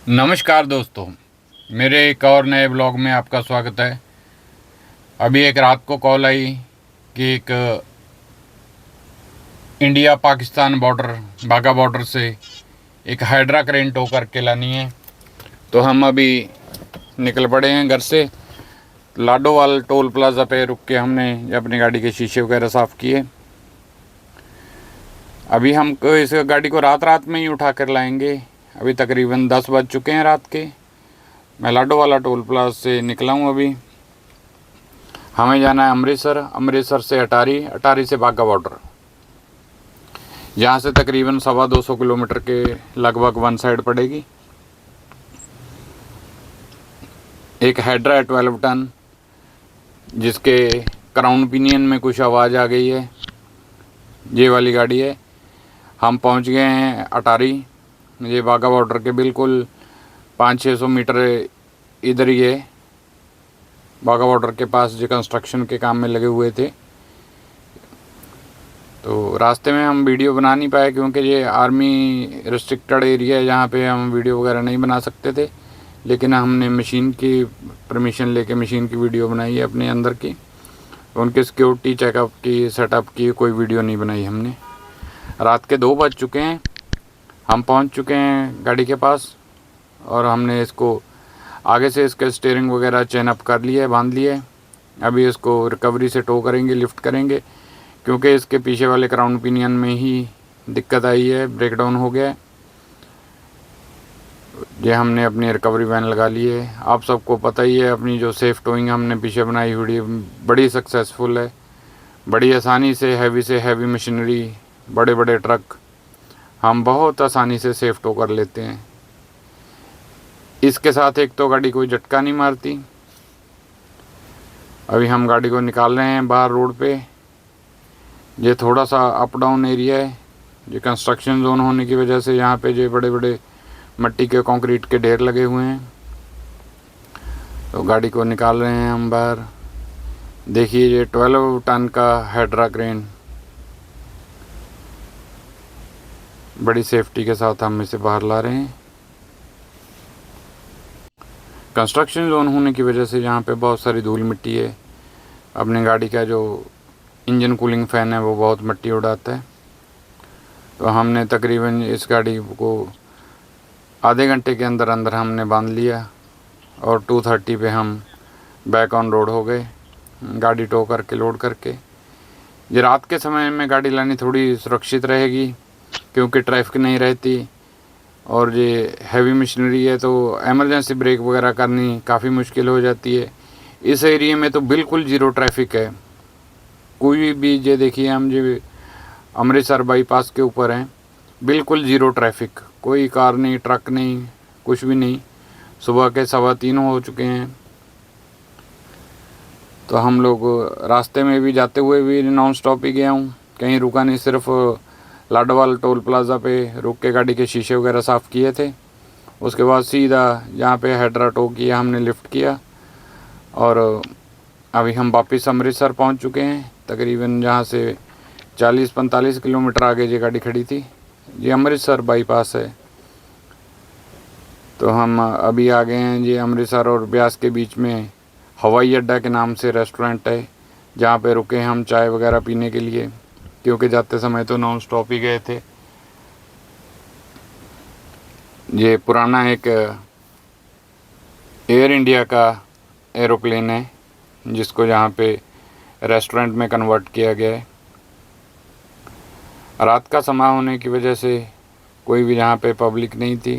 नमस्कार दोस्तों, मेरे एक और नए ब्लॉग में आपका स्वागत है। अभी एक रात को कॉल आई कि एक इंडिया पाकिस्तान बॉर्डर बाघा बॉर्डर से एक हाइड्रा क्रेन टो करके लानी है। तो हम अभी निकल पड़े हैं घर से। लाडोवाल टोल प्लाज़ा पे रुक के हमने अपनी गाड़ी के शीशे वगैरह साफ़ किए। अभी हम इस गाड़ी को रात में ही उठा कर लाएंगे। अभी तकरीबन 10 बज चुके हैं रात के। मैं लाडोवाला टोल प्लाज़ा से निकला हूँ। अभी हमें जाना है अमृतसर, अमृतसर से अटारी, अटारी से बाघा बॉर्डर। यहाँ से तकरीबन 250 किलोमीटर के लगभग वन साइड पड़ेगी। एक हाइड्रा 12 टन जिसके क्राउन पिनियन में कुछ आवाज़ आ गई है, ये वाली गाड़ी है। हम पहुँच गए हैं अटारी। ये बाघा बॉर्डर के बिल्कुल 500-600 मीटर इधर ही है। बाघा बॉर्डर के पास जो कंस्ट्रक्शन के काम में लगे हुए थे, तो रास्ते में हम वीडियो बना नहीं पाए क्योंकि ये आर्मी रिस्ट्रिक्टेड एरिया है, जहाँ पे हम वीडियो वगैरह नहीं बना सकते थे। लेकिन हमने मशीन की परमिशन लेके मशीन की वीडियो बनाई है अपने अंदर की। उनके सिक्योरिटी चेकअप की, सेटअप की कोई वीडियो नहीं बनाई हमने। रात के 2 बज चुके हैं। हम पहुँच चुके हैं गाड़ी के पास और हमने इसको आगे से इसके स्टीयरिंग वगैरह चेन अप कर लिया है, बांध लिया है। अभी इसको रिकवरी से टो करेंगे, लिफ्ट करेंगे, क्योंकि इसके पीछे वाले क्राउन पिनियन में ही दिक्कत आई है, ब्रेकडाउन हो गया है। ये हमने अपनी रिकवरी वैन लगा ली है। आप सबको पता ही है अपनी जो सेफ टोइंग हमने पीछे बनाई हुई बड़ी सक्सेसफुल है। बड़ी आसानी से हैवी मशीनरी, बड़े बड़े ट्रक हम बहुत आसानी से सेफ टो कर लेते हैं। इसके साथ एक तो गाड़ी कोई झटका नहीं मारती। अभी हम गाड़ी को निकाल रहे हैं बाहर रोड पे। ये थोड़ा सा अप डाउन एरिया है, ये कंस्ट्रक्शन जोन होने की वजह से यहाँ पे जो बड़े बड़े मिट्टी के कंक्रीट के ढेर लगे हुए हैं। तो गाड़ी को निकाल रहे हैं हम बाहर। देखिए ये 12 टन का हाइड्रा क्रेन बड़ी सेफ्टी के साथ हम इसे बाहर ला रहे हैं। कंस्ट्रक्शन जोन होने की वजह से यहाँ पे बहुत सारी धूल मिट्टी है। अपनी गाड़ी का जो इंजन कूलिंग फ़ैन है वो बहुत मिट्टी उड़ाता है। तो हमने तकरीबन इस गाड़ी को आधे घंटे के अंदर अंदर हमने बांध लिया और 2:30 पे हम बैक ऑन रोड हो गए, गाड़ी टो करके लोड करके। ये रात के समय में गाड़ी लानी थोड़ी सुरक्षित रहेगी क्योंकि ट्रैफिक नहीं रहती और ये हैवी मशीनरी है, तो एमरजेंसी ब्रेक वगैरह करनी काफ़ी मुश्किल हो जाती है। इस एरिया में तो बिल्कुल ज़ीरो ट्रैफिक है। कोई भी ये देखिए, हम जो अमृतसर बाईपास के ऊपर हैं, बिल्कुल ज़ीरो ट्रैफिक, कोई कार नहीं, ट्रक नहीं, कुछ भी नहीं। सुबह के 3:15 हो चुके हैं। तो हम लोग रास्ते में भी जाते हुए भी नॉन स्टॉप ही गया हूँ, कहीं रुका नहीं। सिर्फ लाडोवाल टोल प्लाज़ा पे रुक के गाड़ी के शीशे वगैरह साफ़ किए थे। उसके बाद सीधा यहाँ पे हाइड्रा टो किया, हमने लिफ्ट किया और अभी हम वापस अमृतसर पहुँच चुके हैं। तकरीबन जहाँ से 40-45 किलोमीटर आगे ये गाड़ी खड़ी थी। ये अमृतसर बाईपास है। तो हम अभी आ गए हैं। ये अमृतसर और ब्यास के बीच में हवाई अड्डा के नाम से रेस्टोरेंट है, जहाँ पे रुके हम चाय वगैरह पीने के लिए, क्योंकि जाते समय तो नॉन स्टॉप ही गए थे। ये पुराना एक एयर इंडिया का एरोप्लेन है जिसको यहाँ पे रेस्टोरेंट में कन्वर्ट किया गया है। रात का समय होने की वजह से कोई भी यहाँ पे पब्लिक नहीं थी,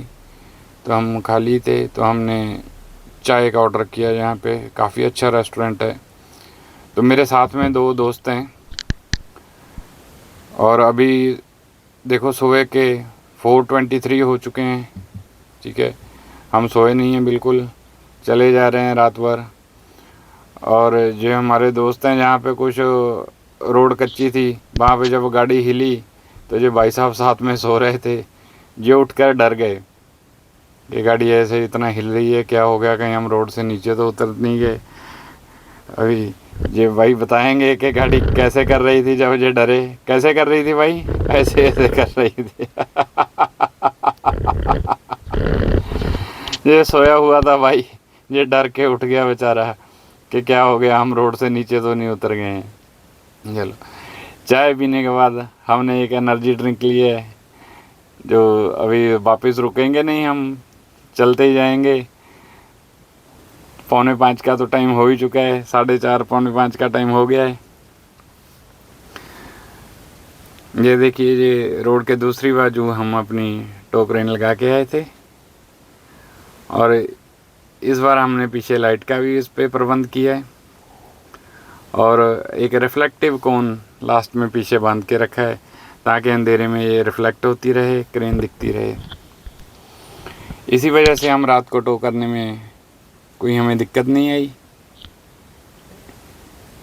तो हम खाली थे, तो हमने चाय का ऑर्डर किया। यहाँ पे काफ़ी अच्छा रेस्टोरेंट है। तो मेरे साथ में 2 दोस्त हैं और अभी देखो सुबह के 4:23 हो चुके हैं। ठीक है, हम सोए नहीं हैं बिल्कुल, चले जा रहे हैं रात भर। और जो हमारे दोस्त हैं, जहाँ पे कुछ रोड कच्ची थी, वहाँ पे जब गाड़ी हिली तो जो भाई साहब साथ में सो रहे थे, जो उठकर डर गए। ये गाड़ी ऐसे इतना हिल रही है, क्या हो गया, कहीं हम रोड से नीचे तो उतर नहीं गए। अभी ये भाई बताएंगे कि गाड़ी कैसे कर रही थी जब ये डरे। कैसे कर रही थी भाई? ऐसे ऐसे कर रही थी। ये सोया हुआ था भाई, ये डर के उठ गया बेचारा कि क्या हो गया, हम रोड से नीचे तो नहीं उतर गए हैं। चलो, चाय पीने के बाद हमने एक एनर्जी ड्रिंक ली है, जो अभी वापस रुकेंगे नहीं, हम चलते ही जाएंगे। 4:45 का तो टाइम हो ही चुका है, 4:30 4:45 का टाइम हो गया है। ये देखिए, ये रोड के दूसरी बाजू हम अपनी टो क्रेन लगा के आए थे, और इस बार हमने पीछे लाइट का भी इस पे प्रबंध किया है, और एक रिफ्लेक्टिव कोन लास्ट में पीछे बांध के रखा है, ताकि अंधेरे में ये रिफ्लेक्ट होती रहे, क्रेन दिखती रहे। इसी वजह से हम रात को टो करने में कोई हमें दिक्कत नहीं आई।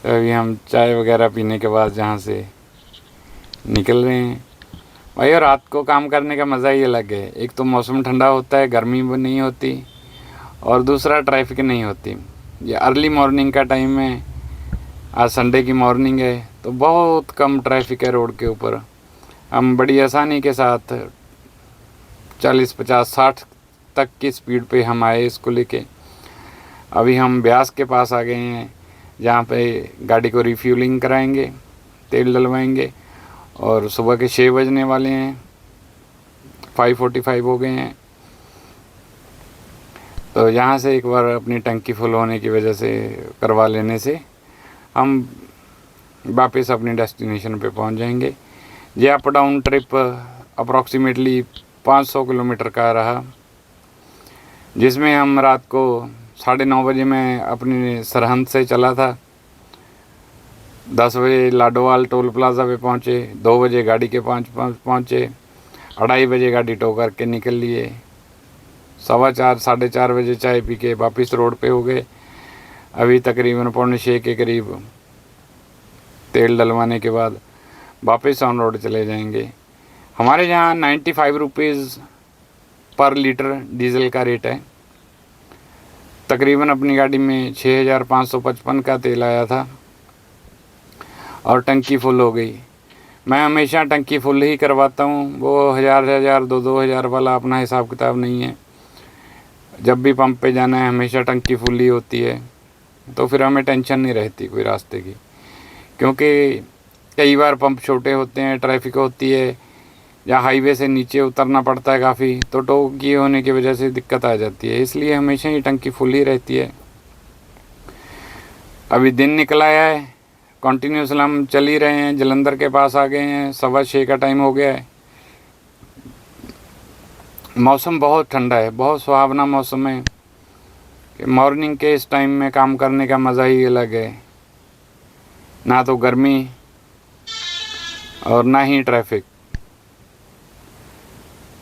तो अभी हम चाय वगैरह पीने के बाद जहाँ से निकल रहे हैं भाई। और रात को काम करने का मज़ा ही अलग है। एक तो मौसम ठंडा होता है, गर्मी भी नहीं होती, और दूसरा ट्रैफिक नहीं होती। ये अर्ली मॉर्निंग का टाइम है, आज संडे की मॉर्निंग है, तो बहुत कम ट्रैफिक है रोड के ऊपर। हम बड़ी आसानी के साथ 40 50 60 तक की स्पीड पे हम आए इसको लेके। अभी हम ब्यास के पास आ गए हैं, जहाँ पे गाड़ी को रिफ्यूलिंग कराएंगे, तेल डलवाएंगे, और सुबह के 6 बजने वाले हैं, 5:45 हो गए हैं। तो यहाँ से एक बार अपनी टंकी फुल होने की वजह से करवा लेने से हम वापस अपनी डेस्टिनेशन पे पहुँच जाएंगे। ये up down trip approximately 500 kilometre का रहा, जिसमें हम रात को 9:30 बजे मैं अपनी सरहंद से चला था, 10 बजे लाडोवाल टोल प्लाज़ा पे पहुँचे, 2 बजे गाड़ी के पहुँचे, 2:30 बजे गाड़ी टो करके निकल लिए, 4:15 4:30 बजे चाय पी के वापस रोड पे हो गए। अभी तकरीबन 5:45 के करीब तेल डलवाने के बाद वापस ऑन रोड चले जाएंगे। हमारे यहाँ 95 रुपीज़ पर लीटर डीजल का रेट है। तकरीबन अपनी गाड़ी में 6555 का तेल आया था, और टंकी फुल हो गई। मैं हमेशा टंकी फुल ही करवाता हूँ, वो 1000 2,000 वाला अपना हिसाब किताब नहीं है। जब भी पंप पे जाना है हमेशा टंकी फुल ही होती है, तो फिर हमें टेंशन नहीं रहती कोई रास्ते की। क्योंकि कई बार पंप छोटे होते हैं, ट्रैफिक होती है, या हाईवे से नीचे उतरना पड़ता है काफ़ी, तो टो की होने की वजह से दिक्कत आ जाती है, इसलिए हमेशा ही टंकी फुल ही रहती है। अभी दिन निकल आया है, कंटिन्यूस हम चल ही रहे हैं, जलंधर के पास आ गए हैं, 6:15 का टाइम हो गया है। मौसम बहुत ठंडा है, बहुत सुहावना मौसम है। मॉर्निंग के इस टाइम में काम करने का मज़ा ही अलग है, ना तो गर्मी और ना ही ट्रैफिक।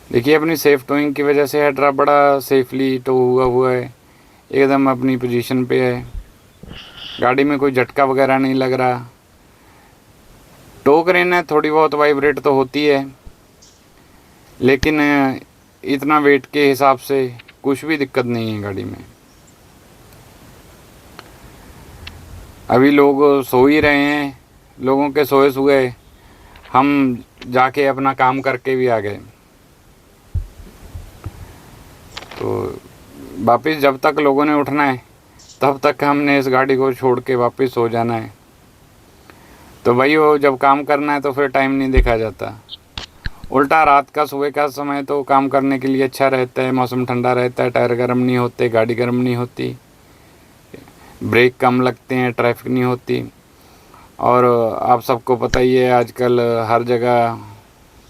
देखिए, अपनी सेफ टोइंग की वजह से हेड्रा बड़ा सेफली टो हुआ है, एकदम अपनी पोजीशन पे है, गाड़ी में कोई झटका वगैरह नहीं लग रहा। टो क्रेन है, थोड़ी बहुत वाइब्रेट तो होती है, लेकिन इतना वेट के हिसाब से कुछ भी दिक्कत नहीं है गाड़ी में। अभी लोग सो ही रहे हैं, लोगों के सोए हुए हम जाके अपना काम करके भी आ गए। तो वापस जब तक लोगों ने उठना है तब तक हमने इस गाड़ी को छोड़ के वापस सो जाना है। तो भाई, वो जब काम करना है तो फिर टाइम नहीं देखा जाता। उल्टा रात का सुबह का समय तो काम करने के लिए अच्छा रहता है, मौसम ठंडा रहता है, टायर गर्म नहीं होते, गाड़ी गर्म नहीं होती, ब्रेक कम लगते हैं, ट्रैफिक नहीं होती। और आप सबको पता ही है, आजकल हर जगह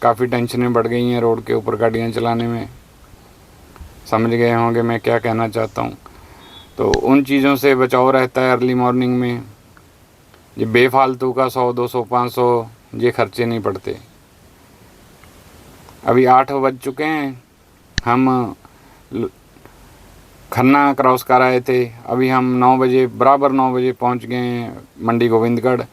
काफ़ी टेंशनें बढ़ गई हैं रोड के ऊपर गाड़ियाँ चलाने में। समझ गए होंगे मैं क्या कहना चाहता हूँ। तो उन चीज़ों से बचाव रहता है अर्ली मॉर्निंग में। ये बेफालतू का 100 200 500 ये खर्चे नहीं पड़ते। अभी 8 बज चुके हैं, हम खन्ना क्रॉस कर आए थे। अभी हम 9 बजे बराबर 9 बजे पहुँच गए हैं मंडी गोविंदगढ़,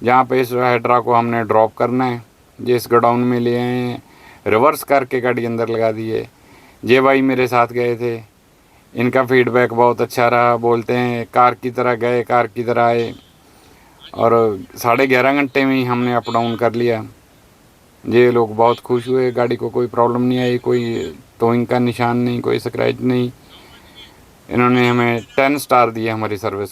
जहाँ पे इस हेड्रा को हमने ड्रॉप करना है। जिस गोडाउन में ले आए हैं, रिवर्स करके गाड़ी अंदर लगा दी है। ये भाई मेरे साथ गए थे, इनका फीडबैक बहुत अच्छा रहा। बोलते हैं कार की तरह गए, कार की तरह आए, और 11.5 घंटे में ही हमने अप डाउन कर लिया। ये लोग बहुत खुश हुए, गाड़ी को कोई प्रॉब्लम नहीं आई, कोई टोइंग का निशान नहीं, कोई स्क्रैच नहीं, इन्होंने हमें 10 स्टार दिए हमारी सर्विस।